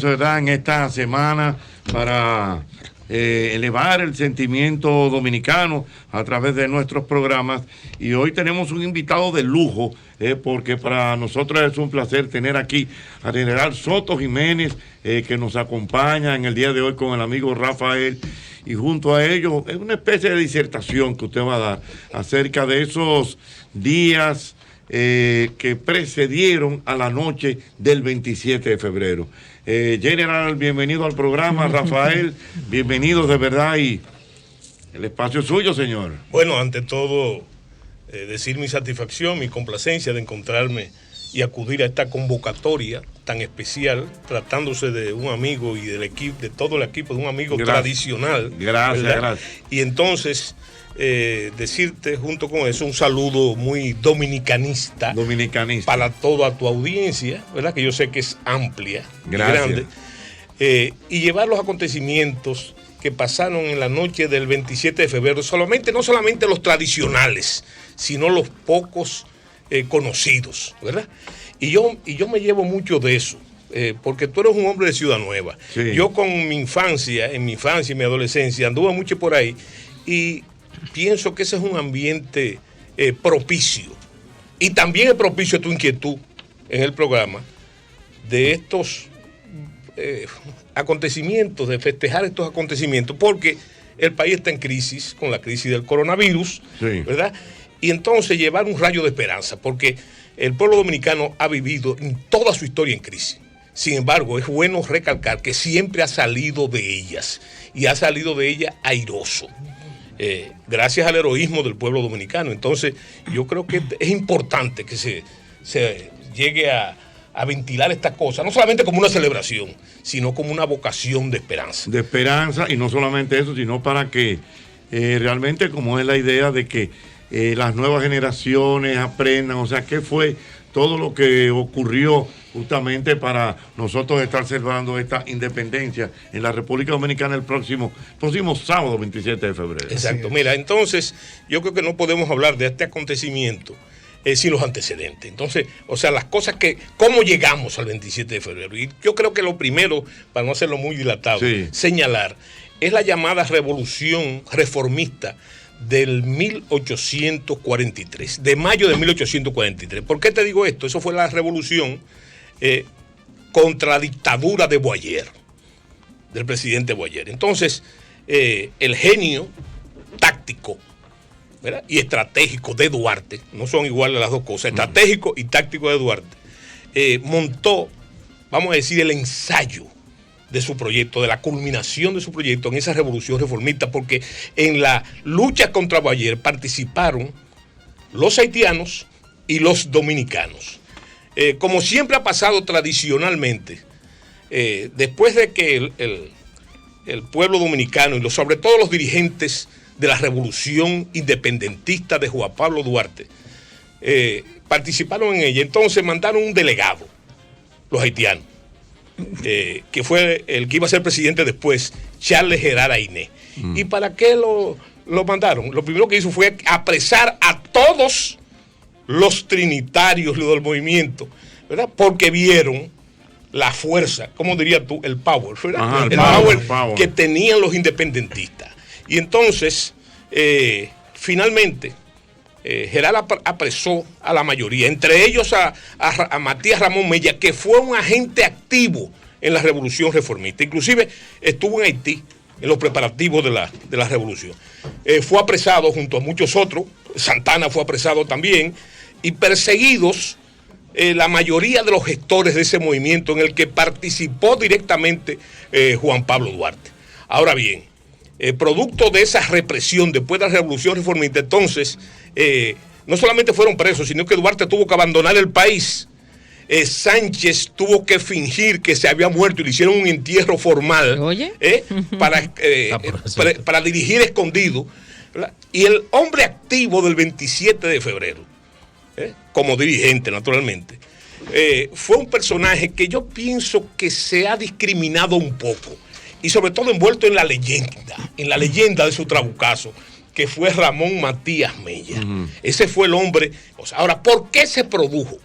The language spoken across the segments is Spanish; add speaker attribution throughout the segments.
Speaker 1: ¿Verdad? En esta semana para elevar el sentimiento dominicano a través de nuestros programas, y hoy tenemos un invitado de lujo, porque para nosotros es un placer tener aquí al general Soto Jiménez, que nos acompaña en el día de hoy con el amigo Rafael, y junto a ellos es una especie de disertación que usted va a dar acerca de esos días que precedieron a la noche del 27 de febrero. General, bienvenido al programa. Rafael, bienvenido de verdad, y el espacio es suyo, señor.
Speaker 2: Bueno, ante todo, decir mi satisfacción, mi complacencia de encontrarme y acudir a esta convocatoria tan especial, tratándose de un amigo y del equipo, de todo el equipo, de un amigo tradicional.
Speaker 1: Gracias.
Speaker 2: Y entonces, decirte junto con eso un saludo muy dominicanista para toda tu audiencia, ¿verdad? Que yo sé que es amplia y grande, y llevar los acontecimientos que pasaron en la noche del 27 de febrero, no solamente los tradicionales, sino los pocos conocidos, ¿verdad? Y yo me llevo mucho de eso, porque tú eres un hombre de Ciudad Nueva.
Speaker 1: Sí.
Speaker 2: Yo en mi infancia y mi adolescencia, anduve mucho por ahí, y pienso que ese es un ambiente propicio. Y también es propicio tu inquietud en el programa de estos acontecimientos, de festejar estos acontecimientos, porque el país está en crisis, con la crisis del coronavirus,
Speaker 1: sí,
Speaker 2: ¿verdad? Y entonces llevar un rayo de esperanza, porque el pueblo dominicano ha vivido en toda su historia en crisis. Sin embargo, es bueno recalcar que siempre ha salido de ellas, y ha salido de ellas airoso. Gracias al heroísmo del pueblo dominicano. Entonces, yo creo que es importante que se llegue a ventilar esta cosa, no solamente como una celebración, sino como una vocación de esperanza.
Speaker 1: De esperanza, y no solamente eso, sino para que realmente, como es la idea de que las nuevas generaciones aprendan, o sea, qué fue todo lo que ocurrió justamente para nosotros estar celebrando esta independencia en la República Dominicana el próximo sábado 27 de febrero.
Speaker 2: Exacto. Mira, entonces yo creo que no podemos hablar de este acontecimiento sin los antecedentes. Entonces, o sea, las cosas cómo llegamos al 27 de febrero. Y yo creo que lo primero, para no hacerlo muy dilatado,
Speaker 1: sí,
Speaker 2: señalar, es la llamada revolución reformista del 1843, de mayo de 1843. ¿Por qué te digo esto? Eso fue la revolución contra la dictadura de Boyer, del presidente Boyer. Entonces, el genio táctico, ¿verdad?, y estratégico de Duarte, no son iguales las dos cosas, estratégico y táctico de Duarte, montó, vamos a decir, el ensayo de su proyecto, de la culminación de su proyecto en esa revolución reformista, porque en la lucha contra Boyer participaron los haitianos y los dominicanos. Como siempre ha pasado tradicionalmente, después de que el pueblo dominicano y sobre todo los dirigentes de la revolución independentista de Juan Pablo Duarte participaron en ella, entonces mandaron un delegado, los haitianos, que fue el que iba a ser presidente después, Charles Gerard Ainé. ¿Y para qué lo mandaron? Lo primero que hizo fue apresar a todos los trinitarios del movimiento, ¿verdad? Porque vieron la fuerza, ¿cómo dirías tú? El power, ¿verdad?
Speaker 1: Ajá,
Speaker 2: el power que tenían los independentistas. Y entonces, finalmente, Gerard apresó a la mayoría, entre ellos a Matías Ramón Mella, que fue un agente activo en la revolución reformista. Inclusive estuvo en Haití en los preparativos de la revolución. Fue apresado junto a muchos otros, Santana fue apresado también, y perseguidos la mayoría de los gestores de ese movimiento en el que participó directamente Juan Pablo Duarte. Ahora bien, producto de esa represión después de la revolución reformista, entonces no solamente fueron presos, sino que Duarte tuvo que abandonar el país. Sánchez tuvo que fingir que se había muerto y le hicieron un entierro formal para dirigir escondido, ¿verdad? Y el hombre activo del 27 de febrero, como dirigente naturalmente, fue un personaje que yo pienso que se ha discriminado un poco, y sobre todo envuelto en la leyenda de su trabucazo, que fue Ramón Matías Mella. Ese fue el hombre. O sea, ahora, ¿por qué se produjo?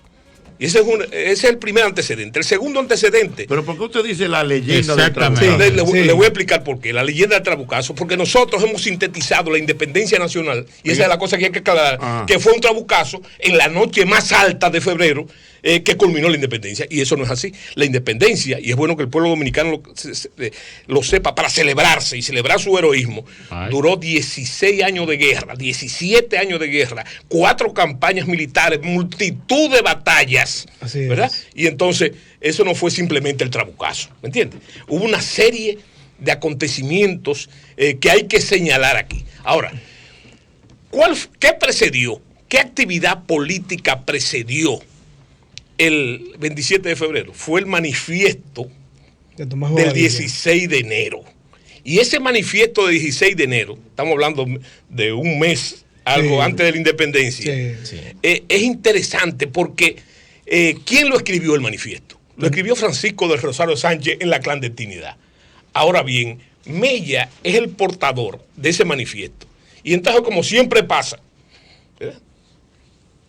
Speaker 2: Y ese es el primer antecedente. El segundo antecedente.
Speaker 1: Pero ¿por qué usted dice la leyenda del
Speaker 2: Trabucazo?
Speaker 1: Trabucazo?
Speaker 2: Le voy a explicar por qué. La leyenda del Trabucazo, porque nosotros hemos sintetizado la independencia nacional, y esa es la cosa que hay que aclarar, que fue un trabucazo en la noche más alta de febrero, que culminó la independencia. Y eso no es así. La independencia, y es bueno que el pueblo dominicano lo sepa, para celebrarse y celebrar su heroísmo, duró 16 años de guerra, 17 años de guerra, 4 campañas militares, multitud de batallas, ¿verdad? Y entonces, eso no fue simplemente el trabucazo, ¿me entiendes? Hubo una serie de acontecimientos que hay que señalar aquí. Ahora, ¿qué precedió? ¿Qué actividad política precedió el 27 de febrero? Fue el manifiesto del 16 de enero. Y ese manifiesto del 16 de enero, estamos hablando de un mes, algo antes de la independencia, es interesante porque ¿quién lo escribió el manifiesto? Lo escribió Francisco del Rosario Sánchez en la clandestinidad. Ahora bien, Mella es el portador de ese manifiesto. Y entonces, como siempre pasa, ¿verdad?,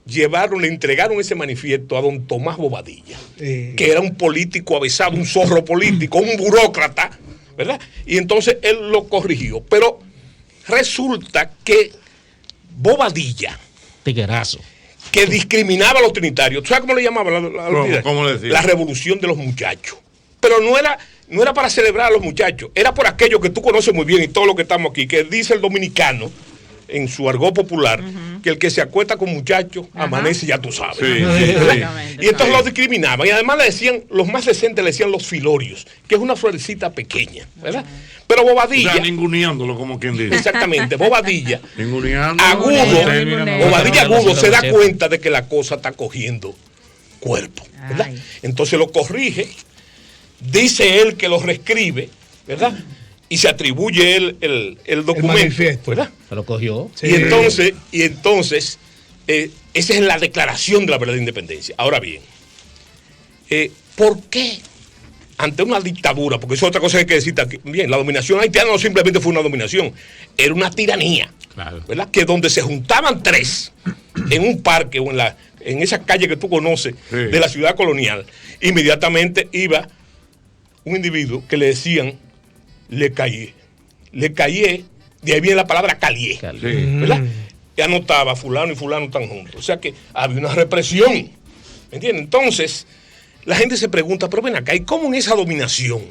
Speaker 2: le entregaron ese manifiesto a don Tomás Bobadilla, que era un político avesado, un zorro político, un burócrata, ¿verdad? Y entonces él lo corrigió. Pero resulta que Bobadilla,
Speaker 3: tiguerazo,
Speaker 2: que discriminaba a los trinitarios, ¿tú sabes cómo le llamaban?
Speaker 1: ¿Cómo le decía?
Speaker 2: La revolución de los muchachos. Pero no era para celebrar a los muchachos, era por aquello que tú conoces muy bien y todo lo que estamos aquí, que dice el dominicano en su argot popular, que el que se acuesta con muchachos amanece, ya tú sabes. Y entonces los discriminaban. Y además le decían, los más decentes le decían los filorios, que es una florecita pequeña, ¿verdad? Pero Bobadilla.
Speaker 1: O sea, ninguneándolo, como quien dice.
Speaker 2: Exactamente, Bobadilla.
Speaker 1: Bobadilla
Speaker 2: Bobadilla agudo se da cuenta de que la cosa está cogiendo cuerpo, ¿verdad? Entonces lo corrige, dice él que lo reescribe, ¿verdad? Y se atribuye el documento, ¿verdad?
Speaker 3: Se lo cogió.
Speaker 2: Sí. Y entonces esa es la declaración de la verdadera independencia. Ahora bien, ¿por qué ante una dictadura? Porque eso es otra cosa que hay que decir aquí. Bien, la dominación haitiana no simplemente fue una dominación, era una tiranía, ¿verdad? Que donde se juntaban 3 en un parque o en esa calle que tú conoces de la ciudad colonial, inmediatamente iba un individuo que le decían le callé, de ahí viene la palabra calié, ¿verdad? Y anotaba fulano y fulano están juntos. O sea que había una represión, ¿me entiendes? Entonces, la gente se pregunta, pero ven acá, ¿y cómo en esa dominación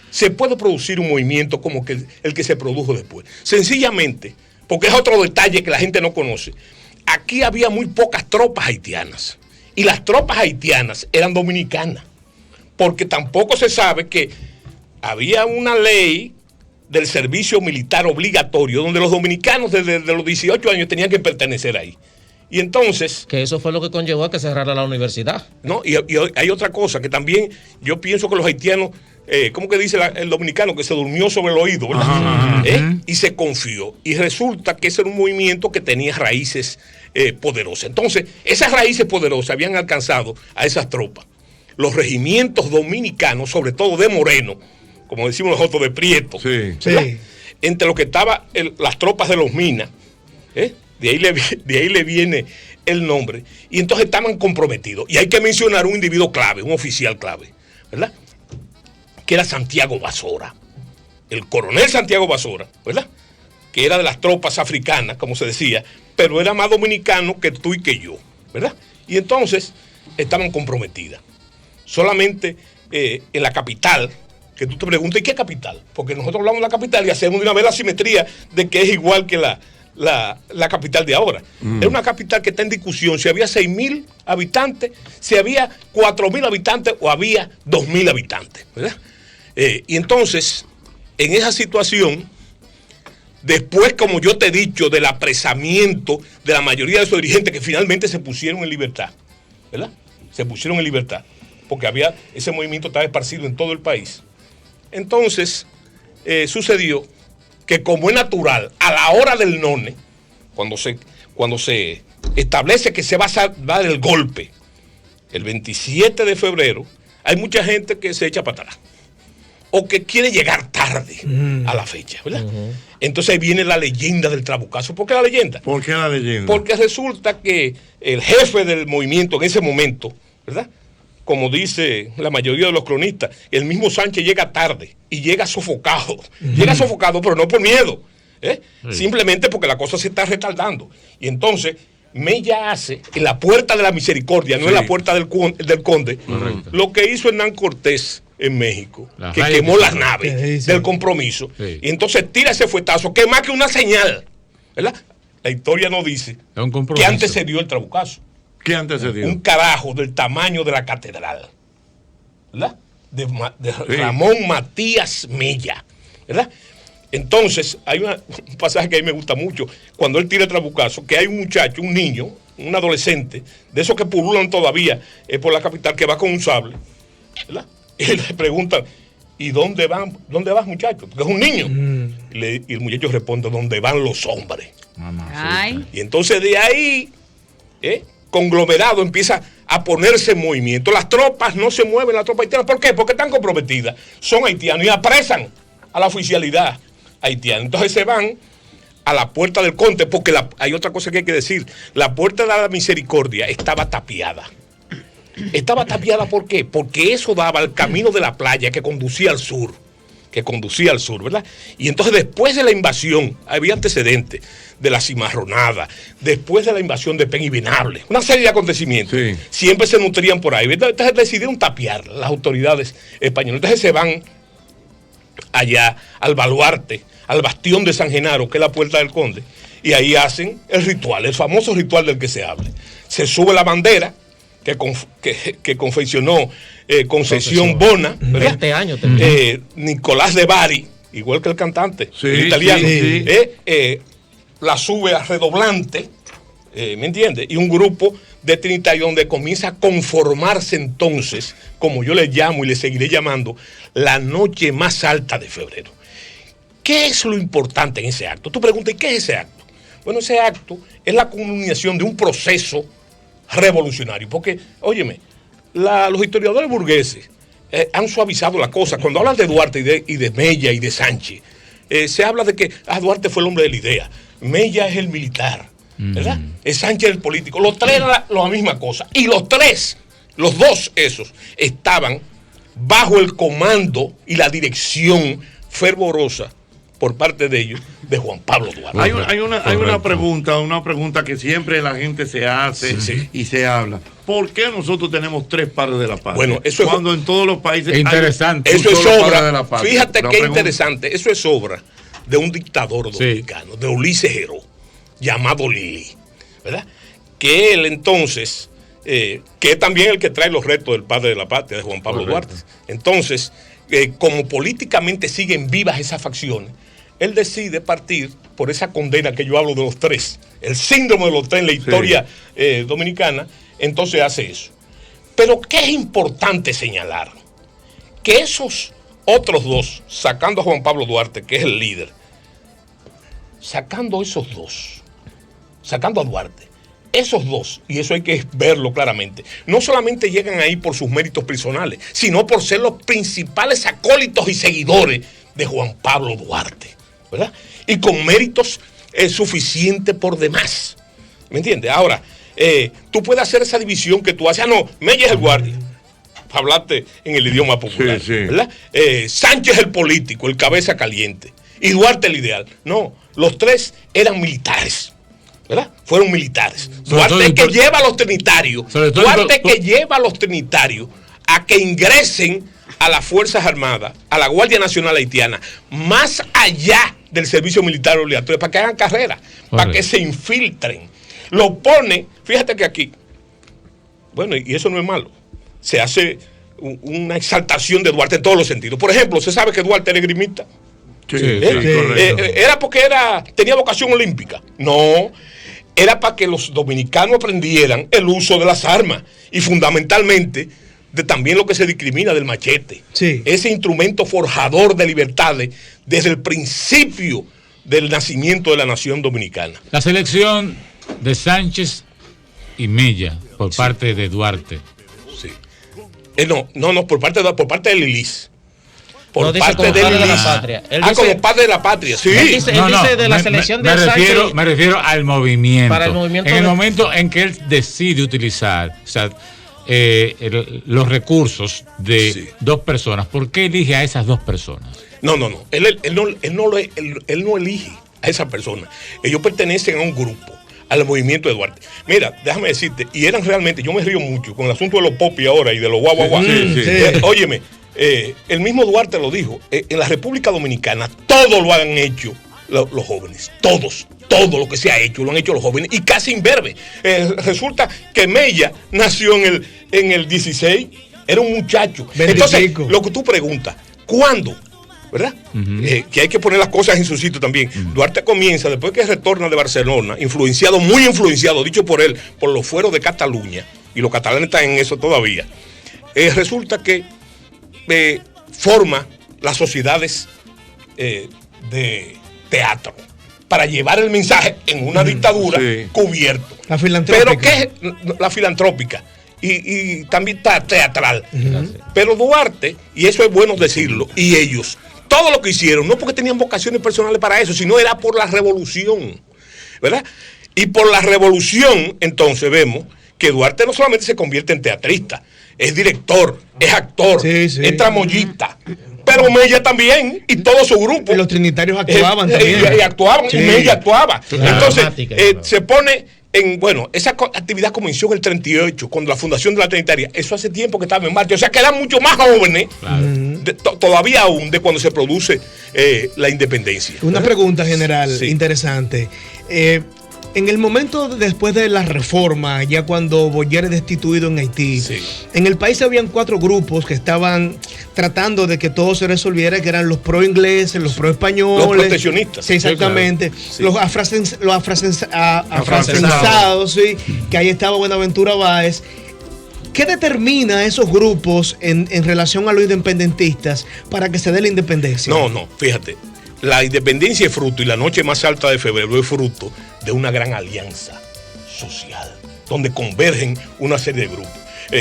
Speaker 2: se puede producir un movimiento como el que se produjo después? Sencillamente, porque es otro detalle que la gente no conoce. Aquí había muy pocas tropas haitianas, y las tropas haitianas eran dominicanas, porque tampoco se sabe que había una ley del servicio militar obligatorio donde los dominicanos desde los 18 años tenían que pertenecer ahí. Y entonces...
Speaker 3: Que eso fue lo que conllevó a que cerrara la universidad.
Speaker 2: No, y hay otra cosa, que también yo pienso que los haitianos, ¿cómo que dice el dominicano? Que se durmió sobre el oído, ¿verdad? Y se confió. Y resulta que ese era un movimiento que tenía raíces poderosas. Entonces, esas raíces poderosas habían alcanzado a esas tropas. Los regimientos dominicanos, sobre todo de Moreno, como decimos nosotros, de Prieto, entre lo que estaban las tropas de los Minas, de ahí le viene el nombre, y entonces estaban comprometidos. Y hay que mencionar un individuo clave, un oficial clave, ¿verdad? Que era Santiago Basora, el coronel Santiago Basora, ¿verdad? Que era de las tropas africanas, como se decía, pero era más dominicano que tú y que yo, ¿verdad? Y entonces estaban comprometidas. Solamente en la capital, que tú te preguntas, ¿y qué capital? Porque nosotros hablamos de la capital y hacemos de una vez la simetría de que es igual que la capital de ahora. Es una capital que está en discusión si había 6.000 habitantes, si había 4.000 habitantes o había 2.000 habitantes, ¿verdad? Y entonces, en esa situación, después, como yo te he dicho, del apresamiento de la mayoría de esos dirigentes que finalmente se pusieron en libertad, ¿verdad? Se pusieron en libertad, porque ese movimiento estaba esparcido en todo el país. Entonces, sucedió que, como es natural, a la hora del none, cuando se establece que se va a dar el golpe, el 27 de febrero, hay mucha gente que se echa para atrás. o que quiere llegar tarde a la fecha, ¿verdad? Entonces ahí viene la leyenda del Trabucazo. ¿Por qué la leyenda?
Speaker 1: ¿Por qué la leyenda?
Speaker 2: Porque resulta que el jefe del movimiento en ese momento, ¿verdad?, como dice la mayoría de los cronistas, el mismo Sánchez llega tarde y llega sofocado. Llega sofocado, pero no por miedo, simplemente porque la cosa se está retardando. Y entonces Mella hace en la Puerta de la Misericordia, no en la Puerta del Conde, lo que hizo Hernán Cortés en México, que quemó las naves del Compromiso. Y entonces tira ese fuetazo, que es más que una señal, ¿verdad? La historia nos dice que antecedió el Trabucazo.
Speaker 1: ¿Qué antecedió?
Speaker 2: Un carajo del tamaño de la catedral, ¿verdad? De Ramón Matías Mella, ¿verdad? Entonces, hay un pasaje que a mí me gusta mucho, cuando él tira el Trabucazo, que hay un muchacho, un niño, un adolescente, de esos que pululan todavía por la capital, que va con un sable, ¿verdad? Y le preguntan, ¿y dónde vas, muchacho? Porque es un niño. Y el muchacho responde, ¿dónde van los hombres? Y entonces de ahí, conglomerado empieza a ponerse en movimiento. Las tropas no se mueven, las tropas haitianas. ¿Por qué? Porque están comprometidas. Son haitianos y apresan a la oficialidad haitiana. Entonces se van a la Puerta del Conde, porque hay otra cosa que hay que decir. La Puerta de la Misericordia estaba tapiada. Estaba tapiada, ¿por qué? Porque eso daba al camino de la playa que conducía al sur. ¿Verdad? Y entonces después de la invasión, había antecedentes de la cimarronada, después de la invasión de Peñivenable, una serie de acontecimientos, siempre se nutrían por ahí. Entonces decidieron tapiar las autoridades españolas. Entonces se van allá al baluarte, al bastión de San Genaro, que es la Puerta del Conde, y ahí hacen el ritual, el famoso ritual del que se habla. Se sube la bandera que confeccionó Concesión Bona,
Speaker 3: 20 años
Speaker 2: Nicolás de Bari, igual que el cantante, el italiano, la sube a redoblante, ¿me entiendes? Y un grupo de trinitarios donde comienza a conformarse entonces, como yo le llamo y le seguiré llamando, la noche más alta de febrero. ¿Qué es lo importante en ese acto? Tú preguntas, ¿y qué es ese acto? Bueno, ese acto es la culminación de un proceso revolucionario, porque, óyeme, los historiadores burgueses han suavizado la cosa. Cuando hablan de Duarte y de Mella y de Sánchez, se habla de que Duarte fue el hombre de la idea, Mella es el militar, ¿verdad? Sánchez el político. Los tres eran la misma cosa. Y los dos esos, estaban bajo el comando y la dirección fervorosa por parte de ellos, de Juan Pablo Duarte.
Speaker 1: Hay una pregunta que siempre la gente se hace y se habla. ¿Por qué nosotros tenemos 3 padres de la patria?
Speaker 2: Bueno, eso es
Speaker 1: cuando en todos los países
Speaker 4: interesante.
Speaker 2: Eso es obra. Fíjate qué interesante. Eso es obra de un dictador dominicano, de Ulises Heró, llamado Lili, ¿verdad? Que él entonces, que es también el que trae los retos del padre de la patria, de Juan Pablo Duarte. Entonces, como políticamente siguen vivas esas facciones, él decide partir por esa condena que yo hablo de los 3, el síndrome de los 3 en la historia dominicana. Entonces hace eso. Pero ¿qué es importante señalar? Que esos otros 2, sacando a Juan Pablo Duarte, que es el líder, sacando a Duarte, esos 2, y eso hay que verlo claramente, no solamente llegan ahí por sus méritos personales, sino por ser los principales acólitos y seguidores de Juan Pablo Duarte, ¿verdad? Y con méritos suficientes por demás. ¿Me entiendes? Ahora, tú puedes hacer esa división que tú haces. No, Mella es el guardia. Hablaste en el idioma popular, ¿verdad? Sánchez es el político, el cabeza caliente. Y Duarte el ideal. No, los 3 eran militares, ¿verdad? Fueron militares. Duarte que lleva a los trinitarios. Duarte que lleva a los trinitarios a que ingresen a las Fuerzas Armadas, a la Guardia Nacional Haitiana, más allá del servicio militar obligatorio, para que hagan carrera, para que se infiltren. Lo pone, fíjate que aquí, bueno, y eso no es malo, se hace una exaltación de Duarte en todos los sentidos. Por ejemplo, se sabe que Duarte era esgrimista. ¿Era porque tenía vocación olímpica? No, era para que los dominicanos aprendieran el uso de las armas y fundamentalmente de también lo que se discrimina del machete. Ese instrumento forjador de libertades desde el principio del nacimiento de la nación dominicana.
Speaker 4: La selección de Sánchez y Mella por parte de Duarte.
Speaker 2: No, por parte de Lilis. por
Speaker 3: No dice
Speaker 2: parte
Speaker 3: como
Speaker 2: del
Speaker 3: padre de la
Speaker 2: ILIS.
Speaker 3: patria. Él
Speaker 2: Ah,
Speaker 3: dice-
Speaker 2: como padre de la patria, sí.
Speaker 3: Él dice de la selección de Sánchez.
Speaker 4: Me refiero al movimiento.
Speaker 3: Para el movimiento
Speaker 4: en el
Speaker 3: de-
Speaker 4: momento en que él decide utilizar, o sea, los recursos de
Speaker 2: Sí.
Speaker 4: dos personas, ¿por qué elige a esas dos personas?
Speaker 2: No. Él no elige a esa persona. Ellos pertenecen a un grupo, al movimiento de Duarte. Mira, déjame decirte, y eran realmente, yo me río mucho con el asunto de los popis ahora y de los guau. Óyeme, el mismo Duarte lo dijo, en la República Dominicana todo lo han hecho los jóvenes, todo lo que se ha hecho, lo han hecho los jóvenes, y casi imberbe. Resulta que Mella nació en el 16, era un muchacho. Entonces, lo que tú preguntas, ¿cuándo? ¿Verdad? Que hay que poner las cosas en su sitio también. Duarte comienza, después que retorna de Barcelona, muy influenciado, dicho por él, por los fueros de Cataluña, y los catalanes están en eso todavía. Resulta que forma las sociedades de teatro para llevar el mensaje en una dictadura cubierto.
Speaker 5: La filantrópica.
Speaker 2: Pero ¿qué es la filantrópica? Y también teatral. Pero Duarte, y eso es bueno decirlo, y ellos, todo lo que hicieron, no porque tenían vocaciones personales para eso, sino era por la revolución, ¿verdad? Y por la revolución, entonces vemos que Duarte no solamente se convierte en teatrista, es director, es actor, es tramoyista. Pero Mella también, y todo su grupo.
Speaker 5: Y los trinitarios actuaban también.
Speaker 2: Y actuaban, y Mella actuaba.
Speaker 3: Claro.
Speaker 2: Entonces,
Speaker 3: Dramática,
Speaker 2: se pone esa actividad comenzó en el 38, con la fundación de la Trinitaria. Eso hace tiempo que estaba en marcha. O sea, que eran mucho más jóvenes, todavía aún, de cuando se produce la independencia.
Speaker 5: Una pregunta general interesante. En el momento después de la reforma, ya cuando Boyer es destituido en Haití, en el país habían 4 grupos que estaban tratando de que todo se resolviera, que eran los pro ingleses, los pro españoles.
Speaker 2: Los proteccionistas.
Speaker 5: Sí, exactamente.
Speaker 2: Sí.
Speaker 5: Los afrancesados, que ahí estaba Buenaventura Báez. ¿Qué determina esos grupos en relación a los independentistas para que se dé la independencia?
Speaker 2: No, fíjate. La independencia es fruto, y la noche más alta de febrero es fruto de una gran alianza social, donde convergen una serie de grupos.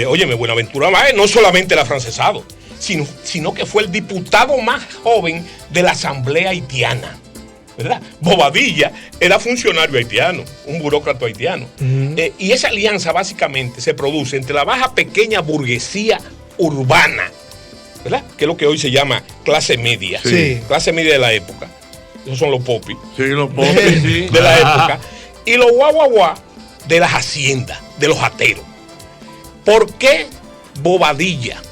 Speaker 2: Óyeme, Buenaventura Báez no solamente el afrancesado, sino que fue el diputado más joven de la Asamblea Haitiana, ¿verdad? Bobadilla era funcionario haitiano, un burócrata haitiano. Y esa alianza básicamente se produce entre la baja pequeña burguesía urbana, ¿verdad? Que es lo que hoy se llama clase media. Clase media de la época. Esos son los popis.
Speaker 1: Sí, los popis, sí.
Speaker 2: De la época. Y los guaguaguá de las haciendas, de los ateros. ¿Por qué Bobadilla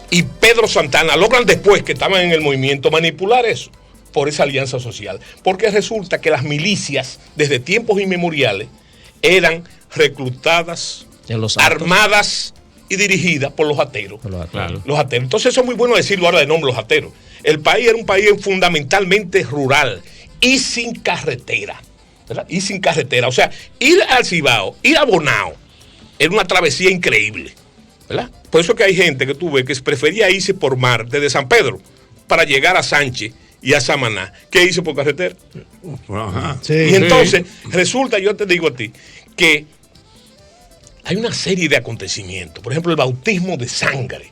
Speaker 2: y Pedro Santana logran, después que estaban en el movimiento, manipular eso? Por esa alianza social. Porque resulta que las milicias, desde tiempos inmemoriales, eran reclutadas, armadas y dirigidas por los ateros. Los ateros. Entonces eso es muy bueno decirlo ahora de nombre, los ateros. El país era un país fundamentalmente rural y sin carretera, ¿verdad? Y sin carretera. O sea, ir al Cibao, ir a Bonao, era una travesía increíble, ¿verdad? Por eso que hay gente que tú ves que prefería irse por mar desde San Pedro para llegar a Sánchez y a Samaná. ¿Qué hizo por carretera? Y entonces resulta, yo te digo a ti, que hay una serie de acontecimientos. Por ejemplo, el bautismo de sangre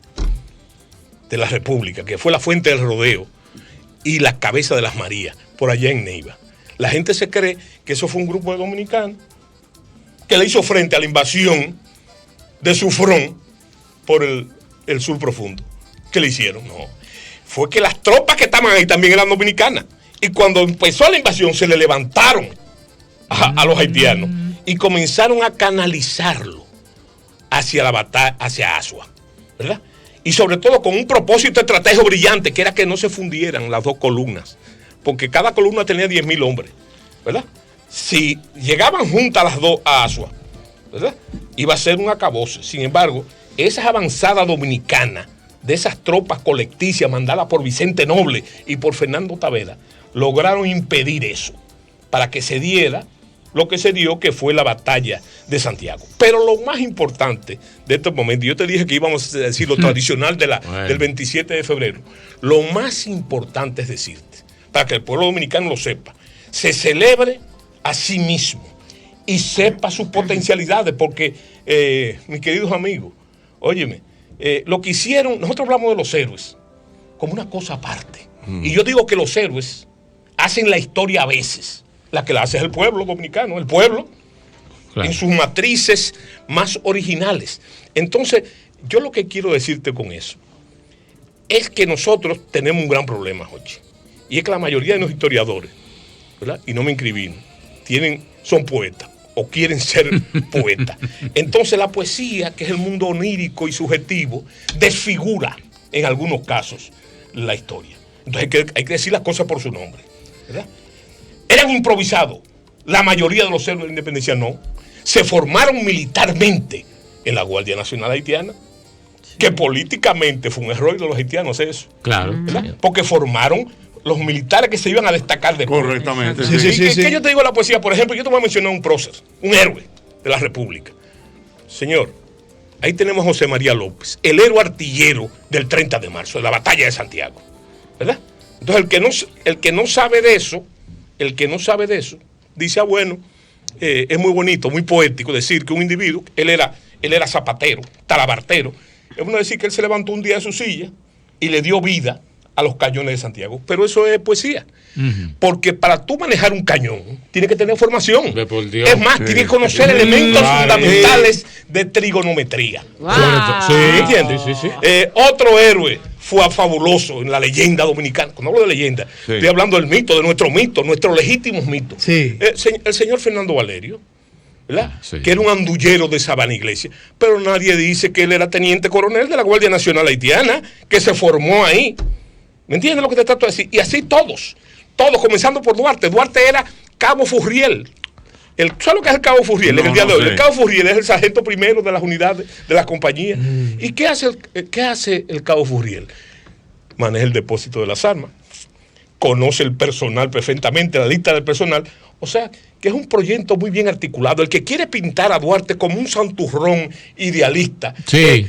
Speaker 2: de la República, que fue la fuente del rodeo, y la cabeza de las Marías, por allá en Neiva. La gente se cree que eso fue un grupo de dominicanos que le hizo frente a la invasión de Sufrón por el sur profundo. ¿Qué le hicieron? No. Fue que las tropas que estaban ahí también eran dominicanas. Y cuando empezó la invasión se le levantaron a los haitianos y comenzaron a canalizarlo hacia la batalla, hacia Asua, ¿verdad? Y sobre todo con un propósito estratégico brillante, que era que no se fundieran las dos columnas, porque cada columna tenía 10.000 hombres, ¿verdad? Si llegaban juntas las dos a Asua, ¿verdad?, iba a ser un acabose. Sin embargo, esas avanzadas dominicanas de esas tropas colectivas mandadas por Vicente Noble y por Fernando Tavera lograron impedir eso, para que se diera lo que se dio, que fue la batalla de Santiago. Pero lo más importante de estos momentos, yo te dije que íbamos a decir lo tradicional del 27 de febrero, lo más importante es decirte, para que el pueblo dominicano lo sepa, se celebre a sí mismo y sepa sus potencialidades, porque, mis queridos amigos, óyeme, lo que hicieron, nosotros hablamos de los héroes, como una cosa aparte. Y yo digo que los héroes hacen la historia a veces. La que la hace es el pueblo dominicano, el pueblo, claro, en sus matrices más originales. Entonces, yo lo que quiero decirte con eso es que nosotros tenemos un gran problema, Jochi. Y es que la mayoría de los historiadores, ¿verdad? Y no me inscribí, son poetas o quieren ser poetas. Entonces la poesía, que es el mundo onírico y subjetivo, desfigura en algunos casos la historia. Entonces hay que decir las cosas por su nombre, ¿verdad? Eran improvisados. La mayoría de los héroes de la independencia no. Se formaron militarmente en la Guardia Nacional Haitiana, que políticamente fue un error de los haitianos eso.
Speaker 4: Claro.
Speaker 2: ¿Verdad? Porque formaron los militares que se iban a destacar después.
Speaker 1: Correctamente.
Speaker 2: ¿Qué yo te digo de la poesía? Por ejemplo, yo te voy a mencionar un prócer, un héroe de la República. Señor, ahí tenemos a José María López, el héroe artillero del 30 de marzo, de la batalla de Santiago. ¿Verdad? Entonces, el que no sabe de eso, dice, bueno, es muy bonito, muy poético decir que un individuo, él era zapatero, talabartero. Es bueno decir que él se levantó un día de su silla y le dio vida a los cañones de Santiago. Pero eso es poesía. Porque para tú manejar un cañón, tienes que tener formación. Es más, tienes que conocer elementos fundamentales de trigonometría.
Speaker 6: Wow.
Speaker 2: ¿Sí? ¿Entiendes? Sí. Otro héroe fue fabuloso en la leyenda dominicana. Cuando hablo de leyenda, estoy hablando del mito, de nuestros legítimos mitos.
Speaker 5: Sí.
Speaker 2: El señor Fernando Valerio, ¿verdad?
Speaker 4: Sí.
Speaker 2: Que era un andullero de Sabana Iglesia, pero nadie dice que él era teniente coronel de la Guardia Nacional Haitiana, que se formó ahí. ¿Me entiendes lo que te trato de decir? Y así todos, comenzando por Duarte. Duarte era Cabo Furriel. ¿Sabes lo que es el Cabo Furriel en el día de hoy? El Cabo Furriel es el sargento primero de las unidades de las compañías. ¿Y qué hace el Cabo Furriel? Maneja el depósito de las armas, conoce el personal perfectamente, la lista del personal. O sea, que es un proyecto muy bien articulado. El que quiere pintar a Duarte como un santurrón idealista,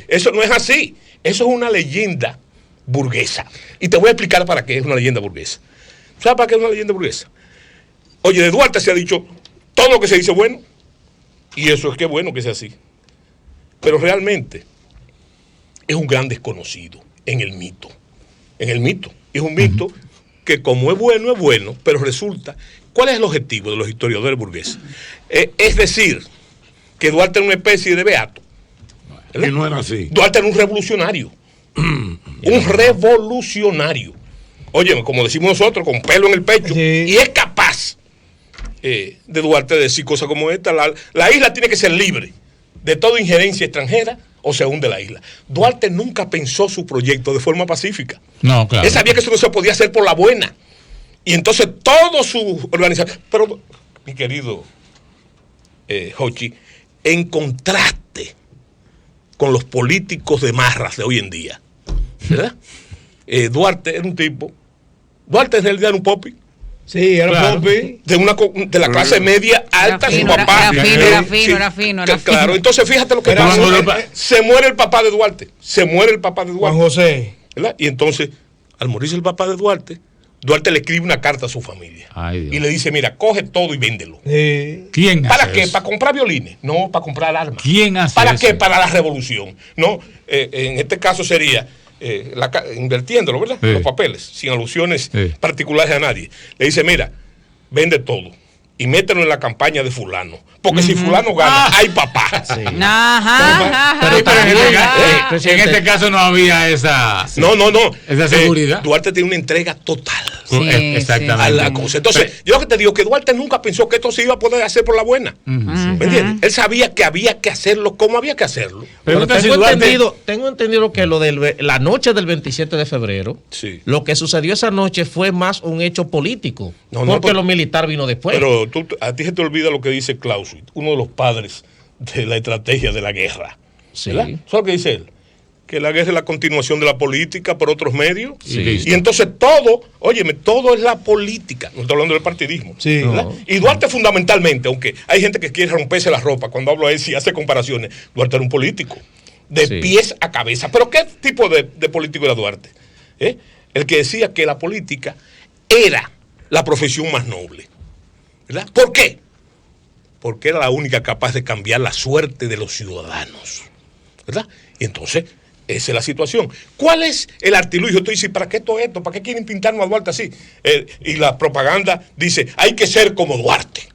Speaker 2: eso no es así. Eso es una leyenda burguesa. Y te voy a explicar para qué es una leyenda burguesa. ¿Sabes para qué es una leyenda burguesa? Oye, de Duarte se ha dicho todo lo que se dice bueno, y eso es que bueno que sea así. Pero realmente es un gran desconocido en el mito. Es un mito que como es bueno, pero resulta, ¿cuál es el objetivo de los historiadores burgueses? Es decir, que Duarte era una especie de beato.
Speaker 1: Que no era así.
Speaker 2: Duarte era un revolucionario. Un revolucionario. Oye, como decimos nosotros, con pelo en el pecho. Sí. Y es capaz de Duarte decir cosas como esta. La isla tiene que ser libre de toda injerencia extranjera o se hunde la isla. Duarte nunca pensó su proyecto de forma pacífica.
Speaker 4: No, claro.
Speaker 2: Él sabía que eso no se podía hacer por la buena. Y entonces todo su organización. Pero, mi querido Jochi, en contraste con los políticos de marras de hoy en día, ¿verdad? Duarte era un tipo. Duarte en realidad era un popi.
Speaker 5: Sí, era un popi.
Speaker 2: De la clase media alta,
Speaker 6: fino,
Speaker 2: su papá.
Speaker 6: Era fino.
Speaker 2: Claro, entonces fíjate lo que pasa. Se muere el papá de Duarte.
Speaker 5: Juan José.
Speaker 2: ¿Verdad? Y entonces, al morirse el papá de Duarte, Duarte le escribe una carta a su familia.
Speaker 4: Ay,
Speaker 2: y le dice, mira, coge todo y véndelo.
Speaker 4: ¿Quién hace
Speaker 2: ¿Para qué?
Speaker 4: eso?
Speaker 2: ¿Para comprar violines? No, para comprar armas.
Speaker 4: ¿Quién hace
Speaker 2: ¿Para
Speaker 4: eso?
Speaker 2: qué? Para la revolución. No, en este caso sería invirtiéndolo, ¿verdad?
Speaker 4: Sí.
Speaker 2: Los papeles, sin alusiones particulares a nadie. Le dice, mira, vende todo y mételo en la campaña de fulano. Porque si fulano gana, hay papá.
Speaker 6: Sí.
Speaker 4: Pero en este caso no había esa...
Speaker 2: No.
Speaker 4: Esa seguridad.
Speaker 2: Duarte tiene una entrega total.
Speaker 4: Exactamente.
Speaker 2: A la cosa. Entonces, yo lo que te digo que Duarte nunca pensó que esto se iba a poder hacer por la buena. ¿Me entiendes? Él sabía que había que hacerlo como había que hacerlo.
Speaker 3: Pero tengo entendido que lo de la noche del 27 de febrero, lo que sucedió esa noche fue más un hecho político. Porque lo militar vino después.
Speaker 2: Pero a ti se te olvida lo que dice Clausewitz, uno de los padres de la estrategia de la guerra. ¿Verdad? ¿Sabes lo que dice él? Que la guerra es la continuación de la política por otros medios. Y entonces todo es la política. No estoy hablando del partidismo. Y Duarte fundamentalmente, aunque hay gente que quiere romperse la ropa cuando hablo de él y hace comparaciones, Duarte era un político. De pies a cabeza. ¿Pero qué tipo de político era Duarte? El que decía que la política era la profesión más noble. ¿Verdad? ¿Por qué? Porque era la única capaz de cambiar la suerte de los ciudadanos. ¿Verdad? Y entonces Esa es la situación. ¿Cuál es el artilugio? Tú dices, ¿para qué todo esto? ¿Para qué quieren pintarnos a Duarte así? Y la propaganda dice, hay que ser como Duarte,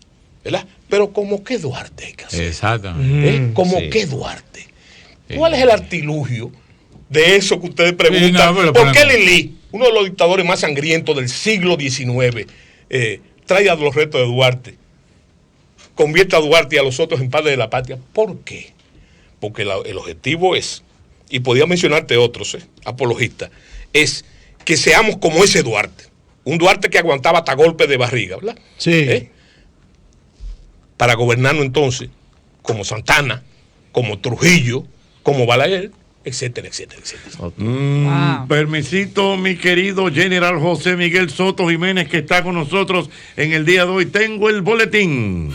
Speaker 2: ¿verdad? Pero ¿como qué Duarte hay que hacer?
Speaker 4: Exactamente.
Speaker 2: ¿Como qué Duarte? ¿Cuál es el artilugio de eso que ustedes preguntan? ¿Por qué Lili, uno de los dictadores más sangrientos del siglo XIX, trae a los retos de Duarte, convierte a Duarte y a los otros en padres de la patria? ¿Por qué? Porque el objetivo es, y podía mencionarte otros apologistas, es que seamos como ese Duarte, un Duarte que aguantaba hasta golpes de barriga, ¿verdad?
Speaker 5: Sí.
Speaker 2: Para gobernarnos entonces como Santana, como Trujillo, como Balaguer, etcétera, etcétera, etcétera.
Speaker 1: Permisito, mi querido General José Miguel Soto Jiménez, que está con nosotros en el día de hoy. Tengo el boletín.